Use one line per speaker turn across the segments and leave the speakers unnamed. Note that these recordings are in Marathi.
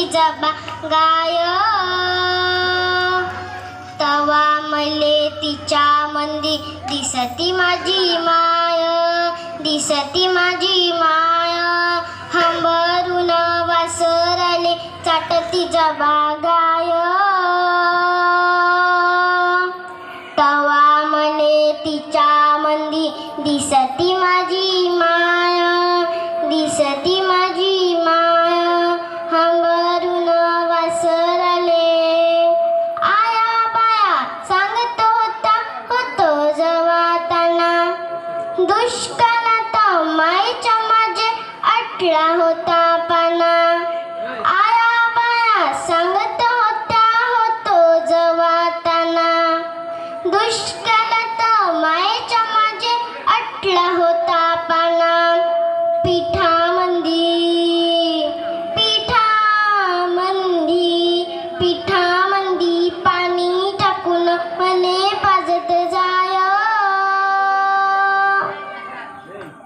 तिचा गाय तवा मले तिच्या मंदी दिसती माझी माय दिसती माझी माय हंबरून वासराले चाटती गाय तवा मले तिच्या मंदी दिसती माझी माय दिसती माझी माय हंबरून वासराले आया बाया सांगत होतो जवाताना दुष्काळात मायच्या माझे अटला होता पाना आया बाया सांगत होतो जवाताना दुष्काळात मायेच्या माझे अटला होता पाना पिठामंदी पाणी टाकून मले पाजत जाय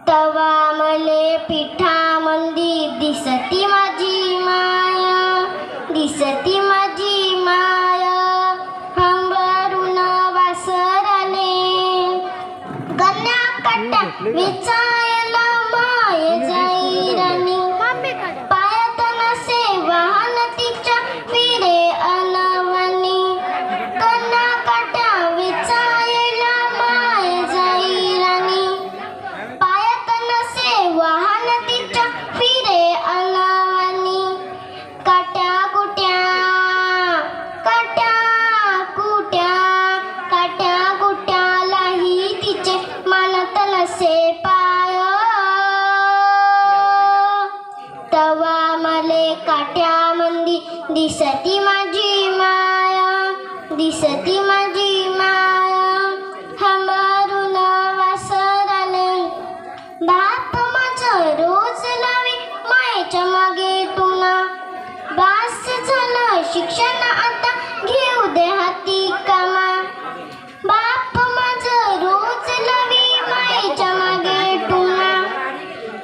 तवा मले पिठामंदी दिसती माझी माया दिसती माझी माया हंबरून वासराले गण्या काट्या वेचायला माय जाई राणी पायात नसे वाहन तिच्या फिरे अनवणी गण्या काट्या वेचायला माय जाई राणी पायात नसे वाहन तिच्या फिरे अनवणी काट्या कुट्या काट्यालाही तिचे मानत नसे पाय तवा मले काट्यामंदी दिसती माझी माया दिसती माझी माया हंबरून वासराले बाप माझं रोज लावी मायेच्या मागे टुना बास झालं शिक्षण आता घेऊ दे हाती कामा बाप माझं रोज लावी मायेच्या मागे टुना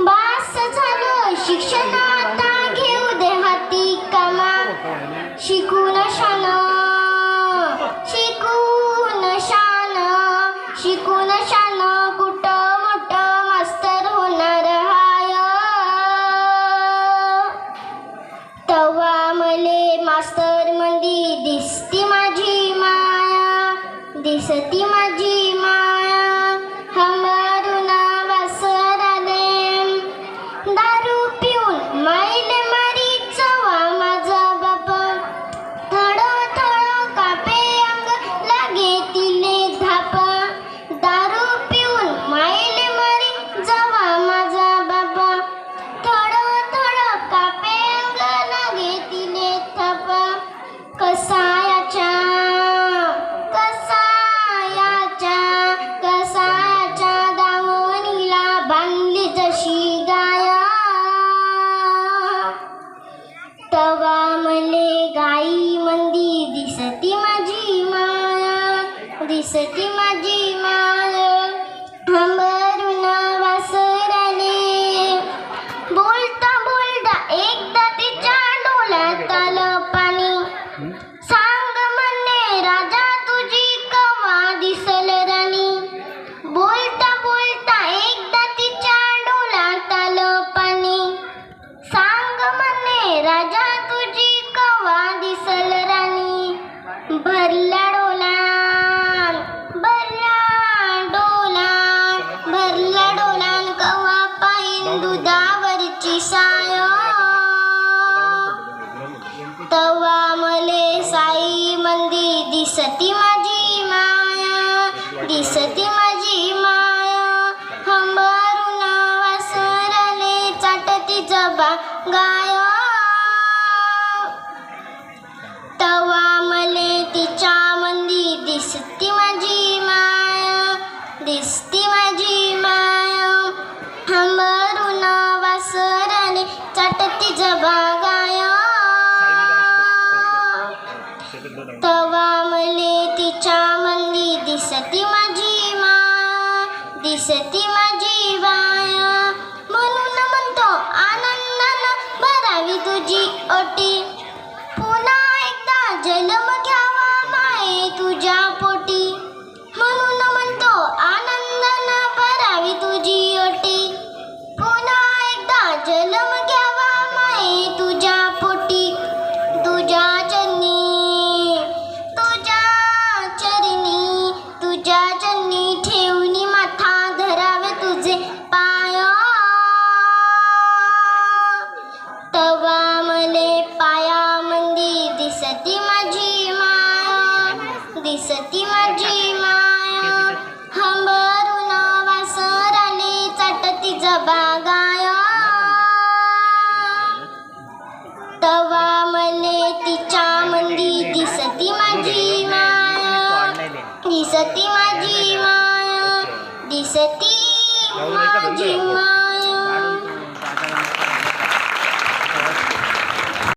बास झालं शिक्षण आता घेऊ दे हाती कामा शिकून शान कुठं मोठं मास्तर होणार हाय तवा मले मास्तर मंदी दिसती माझी माया दिसती माझी माया हंबरून वासराले दारू पिऊन मायले मारी चवा माझा बाप थोडं कापे अंग लागे तिले धाप दारू पिऊन मायले मारी जवा माझा बाबा थोडं कापे अंग लागे तिले थाप कसायाच्या दावणीला बांधली जशी गाय तवा मले गाई मंदी दिसती माझी माया दिसती माझी माया हंबरून वासराले बोलता एकदा तिच्या डोळ्यात आलं पाणी सांग म्हणे राजा तुझी कवा दिसल राणी बोलता एकदा तिच्या डोळ्यात आलं पाणी सांग म्हणे राजा तुझी कवा दिसल राणी भरल्या डोलान कवा पाईन दुधावरची साय तवा मले साई मंदी दिसती माझी माया दिसती माझी माया हंबरून वासराले चाटती गाय तवा मले तिच्या मंदी दिसती माझी माया दिसती माझी माया हंबरून वासराले चाटती गाय तवा मले तिच्या मंदी दिसती माझी माया दिसती माझी माया म्हणून म्हणतो आनंदानं भरावी तुझी ओटी माझी